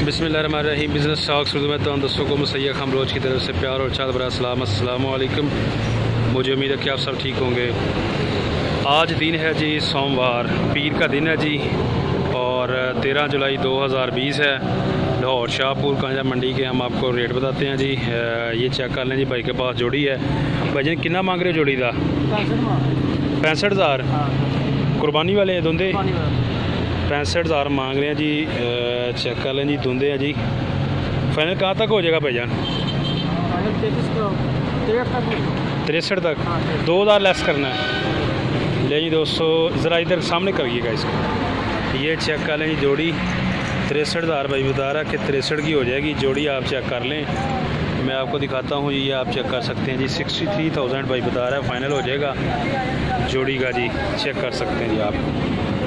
बिस्मिल्लाहिर्रहमानिर्रहीम। Business talks Urdu में तमाम दोस्तों को मुसैयद खान बलोच की तरफ से प्यार और चाल भरा सलाम। अस्सलामु अलैकुम। मुझे उम्मीद है कि आप सब ठीक होंगे। आज दिन है जी सोमवार, पीर का दिन है जी, और 13 जुलाई 2020 है। लाहौर शाहपुर कांजा मंडी के हम आपको रेट बताते हैं जी। ये चेक कर लें जी, भाई के पास जोड़ी है। भाई जी कितना मांग रहे हो जोड़ी का? 65,000। कुर्बानी वाले हैं धुंधे? 65,000 मांग रहे हैं जी। चेक कर लें जी, धुंधे हैं जी। फाइनल कहाँ तक हो जाएगा भाईजान? 63 तक। 2,000 लेस करना है। ले जी दोस्तों, ज़रा इधर सामने करिएगा इसको। ये चेक कर लें जी जोड़ी, 63,000 भाई बता रहा है कि 63 की हो जाएगी जोड़ी। आप चेक कर लें, मैं आपको दिखाता हूँ जी। ये आप चेक कर सकते हैं जी, 63,000 भाई बता रहा है, फाइनल हो जाएगा जोड़ी का जी। चेक कर सकते हैं जी आप।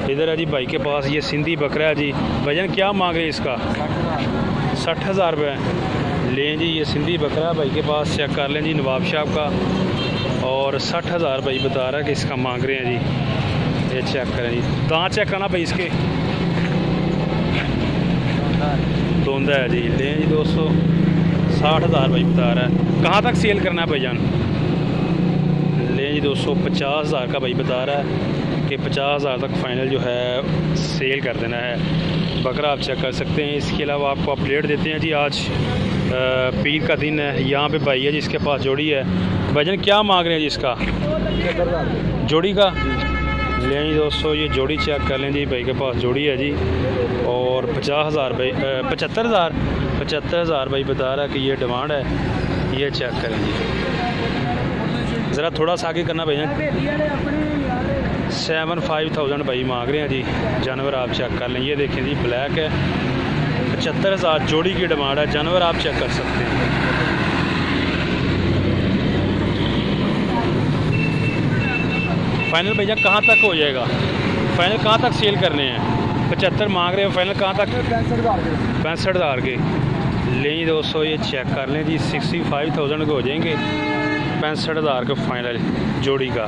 इधर है जी भाई के पास ये सिंधी बकरा है जी। भाईजान क्या मांग रहे हैं इसका? 60,000 रुपये। लें जी, ये सिंधी बकरा है भाई के पास। चेक कर लें जी, नवाब शाह का, और 60,000 भाई बता रहा है कि इसका मांग रहे हैं जी। ये चेक करें जी, दांत चेक करना भाई इसके। धुंधा है जी। लें जी दोस्तों, 60,000 भाई बता रहा है। कहाँ तक सेल करना है भाईजान? लें जी दोस्तों, 50,000 का भाई बता रहा है कि 50,000 तक फाइनल जो है सेल कर देना है। बकरा आप चेक कर सकते हैं। इसके अलावा आपको अपडेट देते हैं जी। आज पीर का दिन है। यहाँ पे भाई है जिसके पास जोड़ी है। भाईजान क्या मांग रहे हैं जी इसका? जोड़ी का? लें जी दोस्तों, ये जोड़ी चेक कर लें जी, भाई के पास जोड़ी है जी। और 50,000 भाई 75,000 भाई बता रहा है कि ये डिमांड है। ये चेक करें जी, ज़रा थोड़ा सा आगे करना भैया। 75,000 भाई मांग रहे हैं जी। जानवर आप चेक कर लें, ये देखें जी, ब्लैक है। 75,000 जोड़ी की डिमांड है। जानवर आप चेक कर सकते हैं। फाइनल भैया कहाँ तक हो जाएगा? फाइनल कहाँ तक सेल करने हैं? 75 मांग रहे हैं, फाइनल कहाँ तक? 65,000 के। लें दोस्तों, ये चेक कर लें जी, 65,000 के हो जाएंगे। 65,000 का फाइनल जोड़ी का।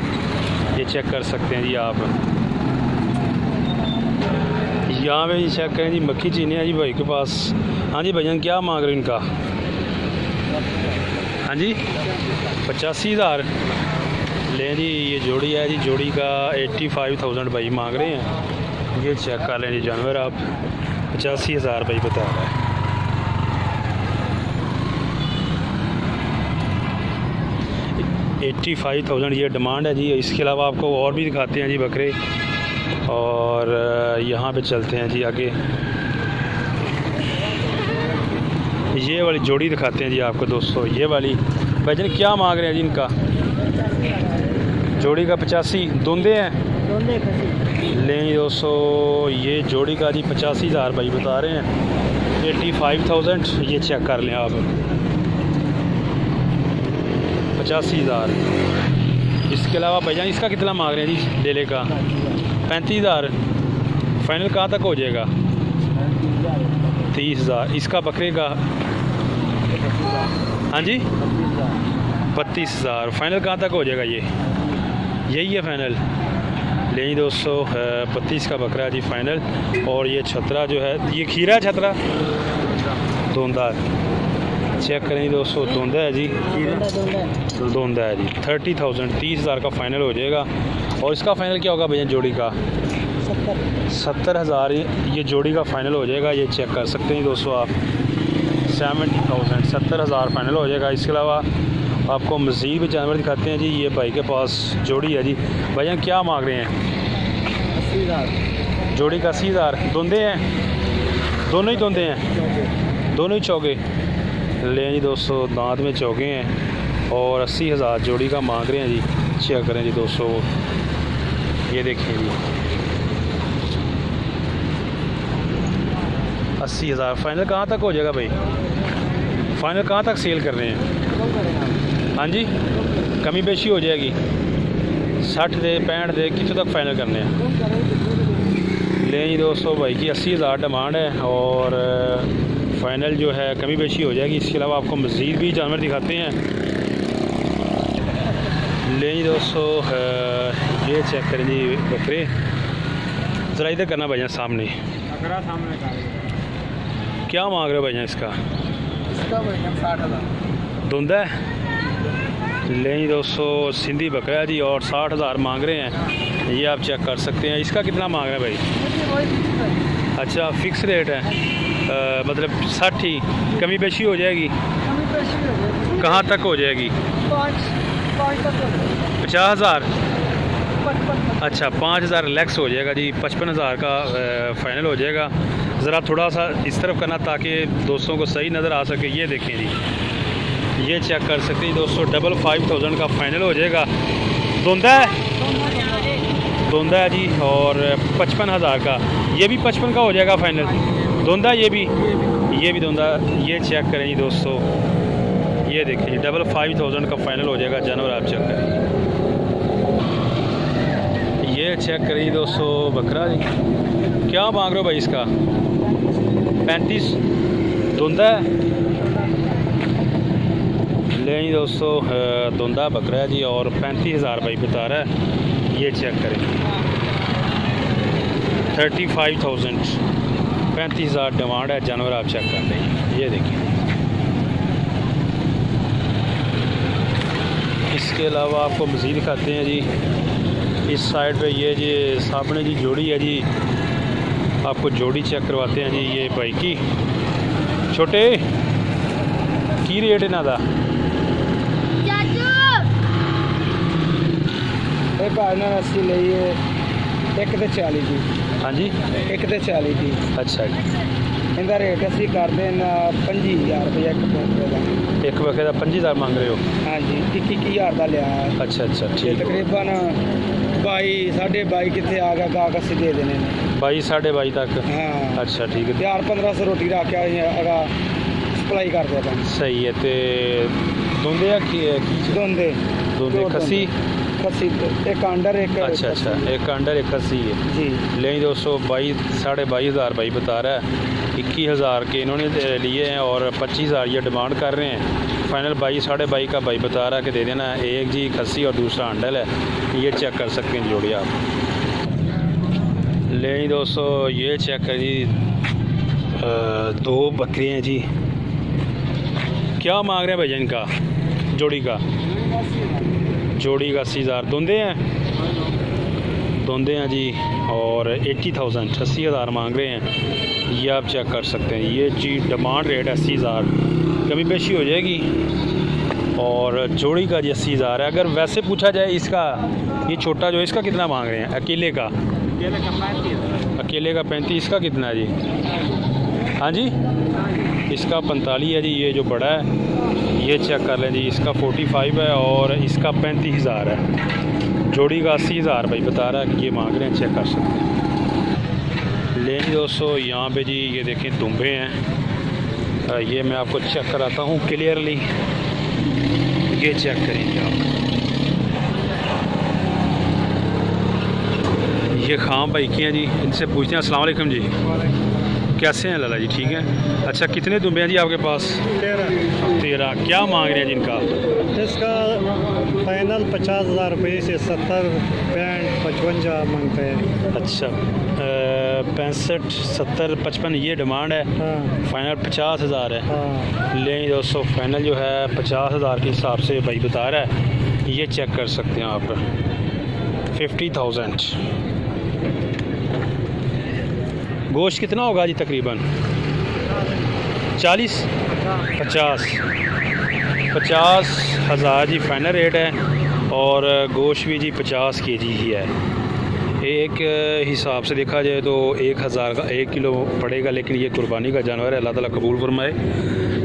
ये चेक कर सकते हैं जी आप। यहाँ पे चेक करें जी, मक्खी चीनी है जी भाई के पास। हाँ जी भाईजान क्या मांग रहे हैं इनका? हाँ जी 85,000। लें जी, ये जोड़ी है जी, जोड़ी का 85,000 भाई मांग रहे हैं। ये चेक कर लें जी, जानवर आप 85,000 भाई बता रहा है। $85,000 ये डिमांड है जी। इसके अलावा आपको और भी दिखाते हैं जी बकरे, और यहाँ पे चलते हैं जी आगे। ये वाली जोड़ी दिखाते हैं जी आपको दोस्तों। ये वाली भाईजान क्या मांग रहे हैं जी इनका? जोड़ी का 85। धुंधे हैं? लें दोस्तों, ये जोड़ी का जी 85,000 भाई बता रहे हैं। 85,000 ये चेक कर लें आप। 85,000। इसके अलावा भाईजान इसका कितना मांग रहे हैं जी? डेले का 35,000। फाइनल कहाँ तक हो जाएगा? 30,000। इसका बकरे का? हाँ जी 32,000। फाइनल कहाँ तक हो जाएगा? ये यही है फाइनल। ले जी दोस्तों, 32 का बकरा जी फाइनल। और ये छतरा जो है, ये खीरा छतरा धुंधा चेक करें दोस्तों। धुंधा है जी, धुंधा है जी। 30,000 30,000 का फाइनल हो जाएगा। और इसका फाइनल क्या होगा भैया जोड़ी का? 70,000 ये जोड़ी का फाइनल हो जाएगा। ये चेक कर सकते हैं दोस्तों आप। 70,000 70,000 फाइनल हो जाएगा। इसके अलावा आपको मज़ीद भी जानवर दिखाते हैं जी। ये भाई के पास जोड़ी है जी। भैया क्या मांग रहे हैं? 80,000। जोड़ी का 80,000। धुंधे हैं? दोनों ही धुंधे हैं, दोनों ही चौके। लें जी दोस्तों, दांत में चौके हैं। और 80,000 जोड़ी का मांग रहे हैं जी। चेक करें जी दोस्तों, ये देखें जी, 80,000 फाइनल कहाँ तक हो जाएगा भाई? फाइनल कहाँ तक सेल कर रहे हैं? हाँ जी कमी बेशी हो जाएगी। 60 दे 65 दे कितने तक फाइनल करने हैं? लें जी दोस्तों, भाई की 80,000 डिमांड है, और फाइनल जो है कमी बेशी हो जाएगी। इसके अलावा आपको मज़ीद भी जानवर दिखाते हैं। लें जी दोस्तों, ये चेक करें जी बकरे। ज़रा इधर करना भाईजान सामने। क्या मांग रहे हो भैया इसका? इसका भैया 60,000 धुंदा है। ले जी दोस्तों सिंधी बकरा जी और 60,000 मांग रहे हैं, ये आप चेक कर सकते हैं। इसका कितना मांग रहे हैं भाई? अच्छा फिक्स रेट है, मतलब 60 ही, कमी पेशी हो जाएगी? कहाँ तक हो जाएगी? 50,000। अच्छा 5,000 रिलैक्स हो जाएगा जी, 55,000 का फाइनल हो जाएगा। ज़रा थोड़ा सा इस तरफ करना ताकि दोस्तों को सही नज़र आ सके। ये देखें जी, ये चेक कर सकते हैं दोस्तों, 55,000 का फाइनल हो जाएगा। धुंदा है, धुंदा है जी, और 55,000 का, ये भी 55 का हो जाएगा फाइनल। धुंदा ये भी धुंदा। ये चेक करें जी दोस्तों, ये देखें जी 55,000 का फाइनल हो जाएगा जानवर। आप चेक करें, ये चेक करें दोस्तों बकरा जी। क्या मांग रहे हो भाई इसका? 35। धुंदा है। ले जी दोस्तों धुंदा बकरा है जी और 35,000 भाई बता रहा है। ये चेक करें 35,000, 35,000 डिमांड है जानवर। आप चेक कर लें, ये देखिए। इसके अलावा आपको मज़ीद दिखाते हैं जी, इस साइड पे ये जी सामने जी जोड़ी है जी, आपको जोड़ी चेक करवाते हैं जी। ये भाई की छोटे की रेट इन्हों का? भाजना 80 लईए, 1 ते 40 जी। हाँ जी 1 ते 40 जी। अच्छा जी, इनका रेट असी कर देना 25,000 रुपया एक बकरे का। एक बकरे का 25,000 मांग रहे हो? हाँ जी 21,000 का लिया। अच्छा अच्छा ठीक। तकरीबन 22 22.5 कितने आ गया, गाहक असी दे देने 22 22.5 तक। हाँ अच्छा ठीक है, 1500 रोटी रख के अगर सप्लाई कर दे। सही है। तो धुंदे या धुंदे खसी? खसी एक अंडर एक। अच्छा अच्छा, एक अंडर एक खसी है जी। ले दोस्तों 22,500 भाई बता रहा है। 21,000 के इन्होंने लिए हैं और 25,000 ये डिमांड कर रहे हैं। फाइनल 22,500 का भाई बता रहा है कि दे देना। एक जी खसी और दूसरा अंडल है, ये चेक कर सकते हैं जोड़ी आप। ले दोस्तों ये चेक करिए, 2 बकरे हैं जी। क्या मांग रहे हैं भैया इनका जोड़ी का? जोड़ी का 80,000। धुंदे हैं? धुंदे हैं जी और 80,000, 80,000 मांग रहे हैं। ये आप चेक कर सकते हैं। ये जी डिमांड रेट 80,000, कमी पेशी हो जाएगी। और जोड़ी का जी 80,000 है। अगर वैसे पूछा जाए इसका, ये छोटा जो है इसका कितना मांग रहे हैं? अकेले का? अकेले का 35। इसका कितना है जी? हाँ जी इसका 45 है जी। ये जो बड़ा है ये चेक कर लें जी, इसका 45 है और इसका 35,000 है। जोड़ी का 80,000 भाई बता रहा है कि ये मांग रहे हैं, चेक कर सकते हैं। ले दोस्तों यहाँ पे जी ये देखें दुम्बे हैं, ये मैं आपको चेक कराता हूँ क्लियरली। ये चेक करेंगे आप, ये खां भाई की हैं जी, इनसे पूछते हैं। अस्सलाम वालेकुम जी, कैसे हैं लाला जी? ठीक है। अच्छा कितने दुम्बे हैं जी आपके पास? 13। क्या मांग रहे हैं जिनका? इसका फाइनल 50,000 रुपये से 70, 65, 55 मांगते हैं। अच्छा 65, 70, 55 ये डिमांड है। हाँ। फाइनल 50,000 है। हाँ। ले दोस्तों फाइनल जो है 50,000 के हिसाब से भाई बता रहा है। ये चेक कर सकते हैं आप, 50,000। गोश्त कितना होगा जी तकरीबन? 40, 50,000 जी फाइनल रेट है। और गोश्त भी जी 50 kg ही है। एक हिसाब से देखा जाए तो 1,000 का 1 किलो पड़ेगा, लेकिन ये कुर्बानी का जानवर है, अल्लाह ताला कबूल फरमाए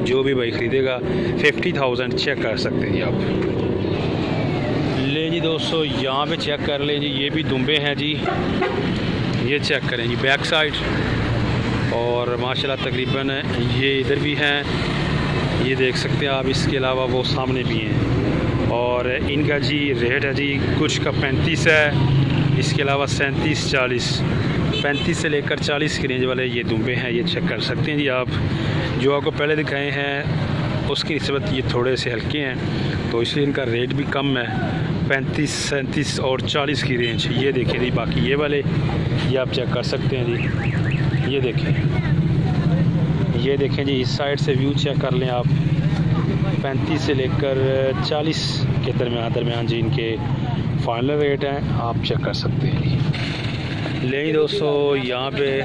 जो भी भाई ख़रीदेगा। 50,000 चेक कर सकते हैं जी आप। ले जी दोस्तों यहाँ पे चेक कर ले जी, ये भी दुम्बे हैं जी। ये चेक करें जी बैक साइड, और माशाल्लाह तकरीबन ये इधर भी हैं, ये देख सकते हैं आप। इसके अलावा वो सामने भी हैं। और इनका जी रेट है जी, कुछ का 35 है, इसके अलावा 37, 40, 35 से लेकर 40 की रेंज वाले ये दुम्बे हैं। ये चेक कर सकते हैं जी आप। जो आपको पहले दिखाए हैं उसकी निस्बत ये थोड़े से हल्के हैं, तो इसलिए इनका रेट भी कम है। 35, 37 और 40 की रेंज। ये देखिए जी बाकी ये वाले, ये आप चेक कर सकते हैं जी। ये देखें, ये देखें जी, इस साइड से व्यू चेक कर लें आप। 35 से लेकर 40 के दरमियान जी इनके फाइनल रेट हैं, आप चेक कर सकते हैं जी। ले दोस्तों यहाँ पे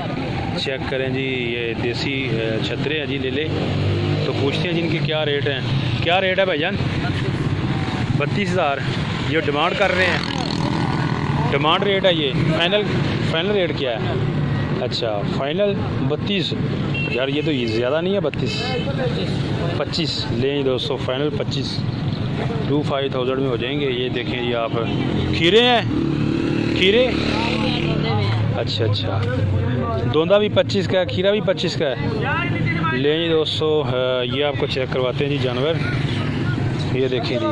चेक करें जी, ये देसी छतरे हैं जी, ले ले तो पूछते हैं जिनके क्या रेट हैं। क्या रेट है भाईजान? 32,000 ये डिमांड कर रहे हैं, डिमांड रेट है ये। फाइनल रेट क्या है? अच्छा फाइनल 32। यार ये तो ये ज़्यादा नहीं है, 25 लें दोस्तों, फाइनल 25,000 में हो जाएंगे। ये देखें ये आप, खीरे हैं, खीरे अच्छा दोंदा भी 25 का है, खीरा भी 25 का है। ले जी दोस्तों, ये आपको चेक करवाते हैं जी जानवर। ये देखें जी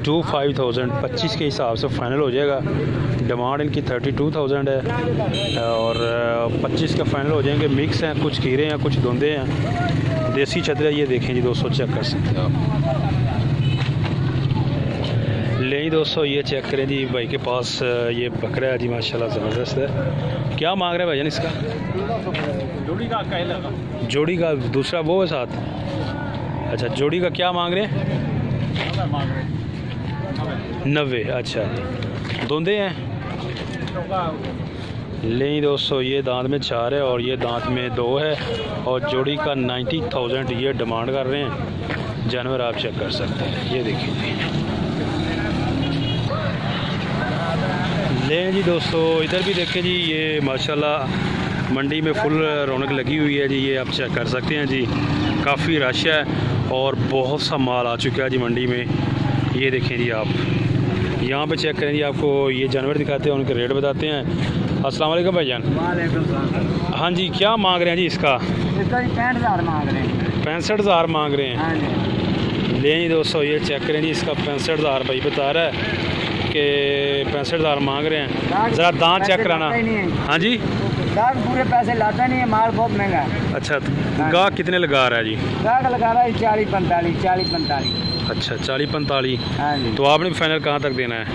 25,000 25 के हिसाब से फ़ाइनल हो जाएगा। डिमांड इनकी 32,000 है और 25 का फ़ाइनल हो जाएंगे। मिक्स हैं, कुछ खीरे हैं, कुछ धुंधे हैं, देसी छतरे। ये देखें जी दोस्तों, चेक कर सकते हैं आप। ले जी दोस्तों, ये चेक करें जी, भाई के पास ये बकरा है जी, माशाल्लाह ज़बरदस्त है। क्या मांग रहे हैं भाईजान इसका? जोड़ी का दूसरा वो है साथ। अच्छा जोड़ी का क्या मांग रहे हैं? 90। अच्छा धुंधे हैं। ले दोस्तों, ये दांत में 4 है और ये दांत में 2 है और जोड़ी का 90,000 ये डिमांड कर रहे हैं। जानवर आप चेक कर सकते हैं, ये देखिए। ले जी दोस्तों, इधर भी देखें जी, ये माशाल्लाह मंडी में फुल रौनक लगी हुई है जी। ये आप चेक कर सकते हैं जी, काफ़ी रश है और बहुत सा माल आ चुका है जी मंडी में। ये देखें जी आप, यहाँ पे चेक करें जी, आपको ये जानवर दिखाते हैं, उनके रेट बताते हैं। अस्सलाम वालेकुम भाईजान। हाँ जी, क्या मांग रहे हैं जी इसका? 65,000 मांग रहे हैं। 65,000 मांग रहे हैं। ले जी दोस्तों, ये चेक करें जी, इसका 65,000 भाई बता रहा है कि 65,000 मांग रहे हैं। ज़रा दांत चेक कराना। हाँ जी, गाहक पूरे पैसे लाता नहीं है, माल बहुत महंगा है। अच्छा गाहक कितने लगा रहा है जी? गाहक लगा रहा है 40-45। अच्छा 40-45। हाँ जी। तो आपने फाइनल कहाँ तक देना है?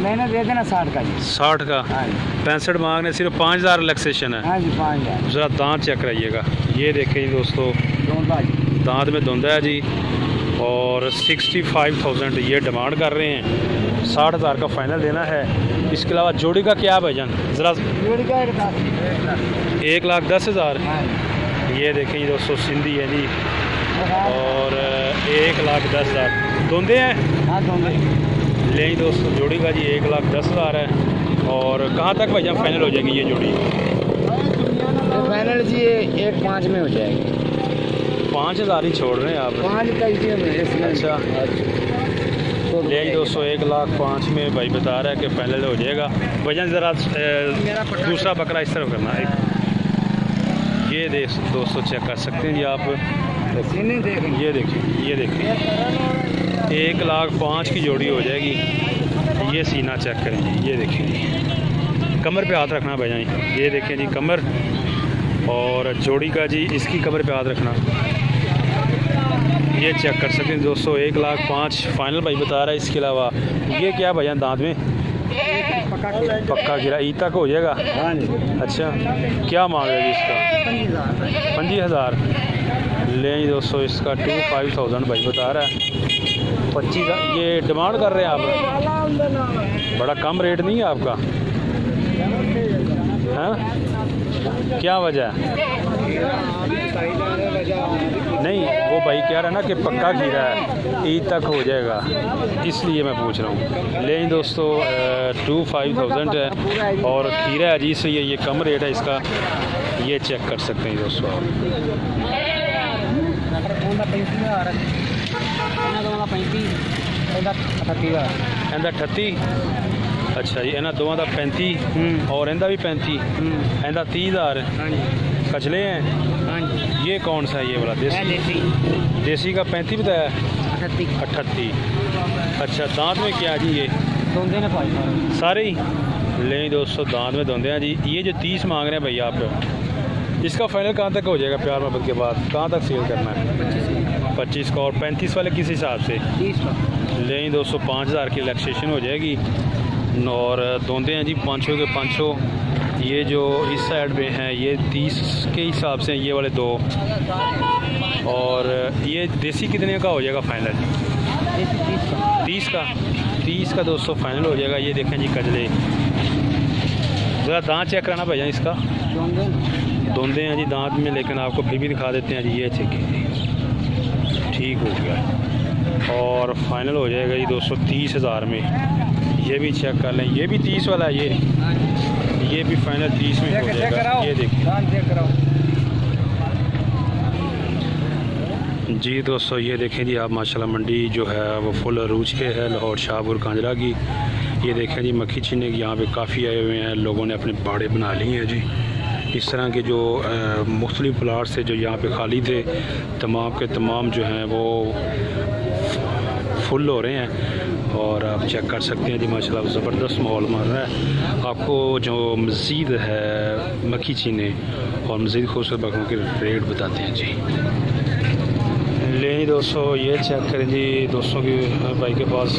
मैंने दे देना 60 का जी। 60 का? हाँ जी। 65 मांगने, सिर्फ 5,000 रिलैक्सेशन है। हाँ जी 5,000। ज़रा दांत चेक कराइएगा। ये देखें जी दोस्तों, दांत में धुंधा है जी और 65,000 ये डिमांड कर रहे हैं। 60,000 का फाइनल देना है। इसके अलावा जोड़ी का क्या है भाईजान? ज़रा जोड़ी का 1,10,000। ये देखें जी दोस्तों, सिंधी है जी और 1,10,000 धुंधे हैं। हाँ दोनों ले जी दोस्तों, जोड़ी का जी 1,10,000 है। और कहाँ तक भाईजान फाइनल हो जाएगी ये जोड़ी? फाइनल जी 1,5 में हो जाएगी। 5,000 ही छोड़ रहे हैं आप? 5 का ही। अच्छा ले जी दोस्तों, 1,05,000 में भाई बता रहा है कि फाइनल हो जाएगा। भाईजान ज़रा दूसरा बकरा इस तरफ करना है। ये देख दोस्तों, चेक कर सकते हैं जी आप। ये देखिए 1,05,000 की जोड़ी हो जाएगी। ये सीना चेक करें जी, ये देखिए जी, कमर पे हाथ रखना भाईजान। ये देखें जी कमर, और जोड़ी का जी इसकी कमर पे हाथ रखना। ये चेक कर सकते हैं दोस्तों, 1,05,000 फाइनल भाई बता रहा है। इसके अलावा ये क्या भाईजान दांत में? पक्का गिरा ई तक हो जाएगा। हाँ जी। अच्छा क्या मांग रहे हैं इसका? 25,000। ले जी दोस्तों, इसका 25,000 भाई बता रहा है। 25,000 ये डिमांड कर रहे हैं आप? बड़ा कम रेट नहीं है आपका? हाँ क्या वजह है? नहीं वो भाई कह रहा है ना कि पक्का खीरा है, ईद तक हो जाएगा, इसलिए मैं पूछ रहा हूँ। लेकिन दोस्तों 25,000 है और खीरा है जी, इसलिए ये कम रेट है इसका। ये चेक कर सकते हैं दोस्तों आप। ਇਹਦਾ 38। अच्छा जी, इन्होंने दोवां का 35 और इनका भी 35। इनका 30,000। कचले हैं। ये कौन सा है? ये वाला देसी का 35 बताया? 38। अच्छा दांत में क्या जी? ये सारे ही ले दोस्तों, दांत में धोंदे हैं जी। ये जो 30 मांग रहे हैं भैया आप, इसका फाइनल कहाँ तक हो जाएगा? प्यार मोहब्बत के बाद कहाँ तक सेल करना है? 25 का। और 35 वाले किस हिसाब से? 30 का। ले दोस्तों, 5,000 की रिलैक्सेशन हो जाएगी। और धोंदे हैं जी 500 के 500। ये जो इस साइड पे हैं ये 30 के हिसाब से ये वाले 2, और ये देसी कितने का हो जाएगा फाइनल? 30 का दोस्तों फाइनल हो जाएगा। ये देखें जी कजले, ज़रा दांत चेक कराना भैया इसका। धुंधे हैं जी दांत में, लेकिन आपको फिर भी दिखा देते हैं जी। ये चेक ठीक हो गया और फाइनल हो जाएगा जी दोस्तों 30,000 में। ये भी चेक कर लें, ये भी 30 वाला है। ये भी फाइनल 30 में हो जाएगा। ये देखिए जी दोस्तों, ये देखें जी आप माशाल्लाह मंडी जो है वो फुल अरूज के है, लाहौर शाहपुर कांजरा की। ये देखें जी मक्खी चीने की यहाँ पे काफ़ी आए हुए हैं, लोगों ने अपने बाड़े बना लिए हैं जी। इस तरह के जो मुख्तलिफ प्लाट से जो यहाँ पे खाली थे, तमाम के तमाम जो हैं वो फुल हो रहे हैं और आप चेक कर सकते हैं जी माशाल्लाह ज़बरदस्त माहौल मार रहा है। आपको जो मज़ीद है मक्खी चीने और मज़ीद खूबसूरत बकरों के रेट बताते हैं जी। ले दोस्तों ये चेक करें जी दोस्तों की भाई के पास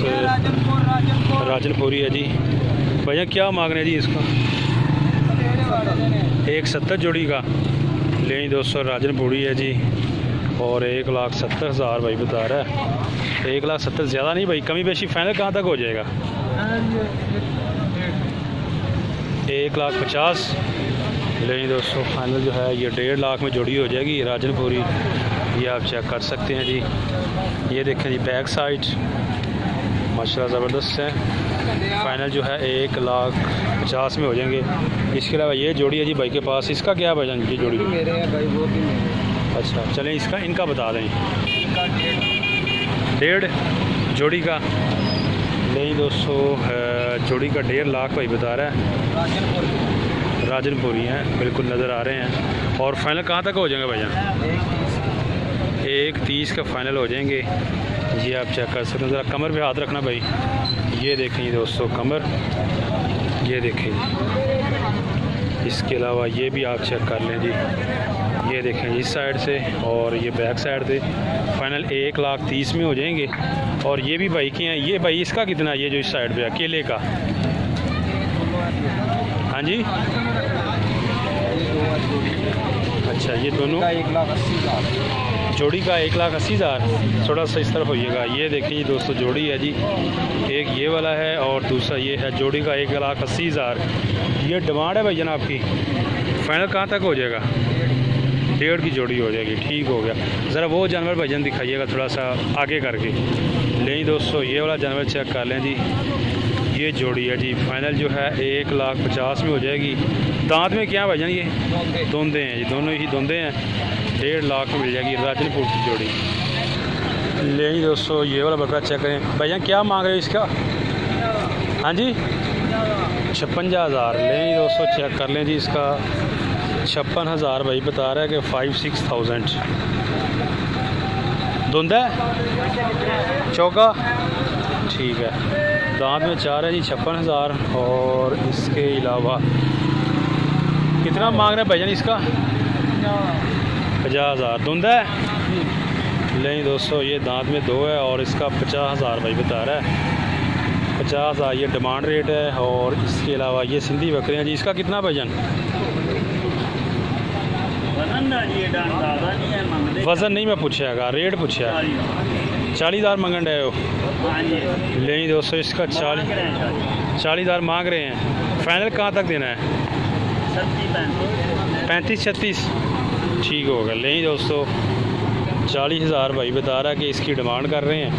राजनपुरी है जी। भैया क्या मांग रहे हैं जी इसका? 170 जोड़ी का। ले दोस्तों राजनपुरी है जी और 1,70,000 भाई बता रहा है। 1,70,000 ज़्यादा नहीं भाई, कमी बेशी फाइनल कहाँ तक हो जाएगा? 1,50,000। ले दोस्तों फाइनल जो है ये 1.5 लाख में जोड़ी हो जाएगी राजनपुरी। ये आप चेक कर सकते हैं जी। ये देखें जी बैक साइड माशाल्लाह ज़बरदस्त है। फाइनल जो है 1,50,000 में हो जाएंगे। इसके अलावा ये जोड़ी है जी भाई के पास, इसका क्या वजन जी जोड़ी? मेरे हैं भाई, वो भी मेरे। अच्छा चलें इसका इनका बता दें। 1.5 जोड़ी का। नहीं दोस्तों जोड़ी का 1.5 लाख भाई बता रहा है। राजनपुरी हैं बिल्कुल नज़र आ रहे हैं। और फाइनल कहाँ तक हो जाएंगे भैया? 1,30 का फाइनल हो जाएंगे जी। आप चेक कर सकते हैं, ज़रा कमर पे हाथ रखना भाई। ये देखें दोस्तों कमर, ये देखें। इसके अलावा ये भी आप चेक कर लें जी। ये देखें इस साइड से और ये बैक साइड से फाइनल 1,30,000 में हो जाएंगे। और ये भी भाई के हैं। ये भाई इसका कितना? ये जो इस साइड पे अकेले का, हाँ जी अच्छा ये दोनों 1,80,000 जोड़ी का 1,80,000। थोड़ा सा इस तरफ होइएगा। ये देखिए दोस्तों जोड़ी है जी, एक ये वाला है और दूसरा ये है। जोड़ी का 1,80,000 ये डिमांड है भाई जनाब की। फाइनल कहाँ तक हो जाएगा? 1.5 की जोड़ी हो जाएगी। ठीक हो गया। ज़रा वो जानवर भाईजान दिखाइएगा थोड़ा सा आगे करके। नहीं दोस्तों ये वाला जानवर चेक कर लें जी। ये जोड़ी है जी। फाइनल जो है 1,50,000 में हो जाएगी। दांत में क्या भाईजान? ये धुंधे हैं जी, दोनों ही धुंधे हैं। 1.5 लाख में मिल जाएगी राजनपुर की जोड़ी। ले जी दोस्तों ये वाला बकरा चेक करें भैया, क्या मांग रहे हो इसका? हाँ जी 56,000। ले जी दोस्तों चेक कर लें जी। इसका 56,000 भाई बता रहा है कि 5-6,000। धुंधा है चौका, ठीक है। दांत में 4 है जी। 56,000। और इसके अलावा कितना मांग रहे हैं भाईजान इसका? 50,000। धुंधा है। नहीं दोस्तों ये दांत में 2 है और इसका 50,000 भाई बता रहा है। 50,000 ये डिमांड रेट है। और इसके अलावा ये सिंधी बकरे हैं जी। इसका कितना भाईजान? वज़न नहीं मैं पूछेगा, रेट पूछा। 40,000 मंगन रहे हो? नहीं दोस्तों इसका 40,000 मांग रहे हैं। फाइनल कहाँ तक देना है? 35-36। ठीक होगा। नहीं दोस्तों 40,000 भाई बता रहा है कि इसकी डिमांड कर रहे हैं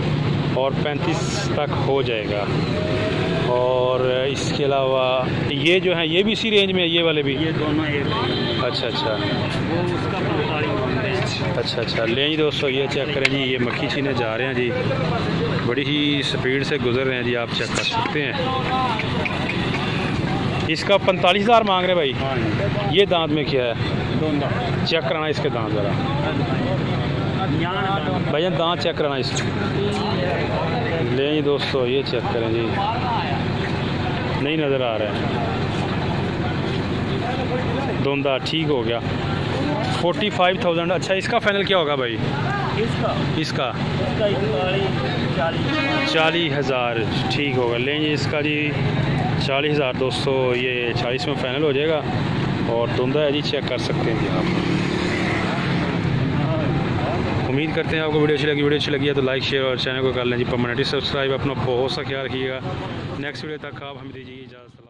और 35 तक हो जाएगा। और इसके अलावा ये जो है ये भी इसी रेंज में है, ये वाले भी? ये दोनों एक। अच्छा अच्छा वो उसका 45। अच्छा। ले जी दोस्तों ये चेक करें जी। ये मक्खी चीने जा रहे हैं जी, बड़ी ही स्पीड से गुजर रहे हैं जी। आप चेक कर सकते हैं। इसका 45,000 मांग रहे भाई। हाँ। ये दांत में क्या है? चेक कराना इसके दांत ज़रा भैया, दांत चेक कराना इसके। ले जी दोस्तों ये चेक करें जी, नहीं नज़र आ रहा है। धुंधा। ठीक हो गया। 45,000। अच्छा इसका फाइनल क्या होगा भाई? इसका 40,000। ठीक होगा। लेंगे इसका जी 40,000 दोस्तों, ये 40 में फाइनल हो जाएगा। और धुंधा है जी, चेक कर सकते हैं जी आप। उम्मीद करते हैं आपको वीडियो अच्छी लगी है तो लाइक शेयर और चैनल को कर लें जी परमानेंटली सब्सक्राइब। अपना बहुत सा ख्याल रखिएगा। नेक्स्ट वीडियो तक आप हमें दीजिए इजाज़त।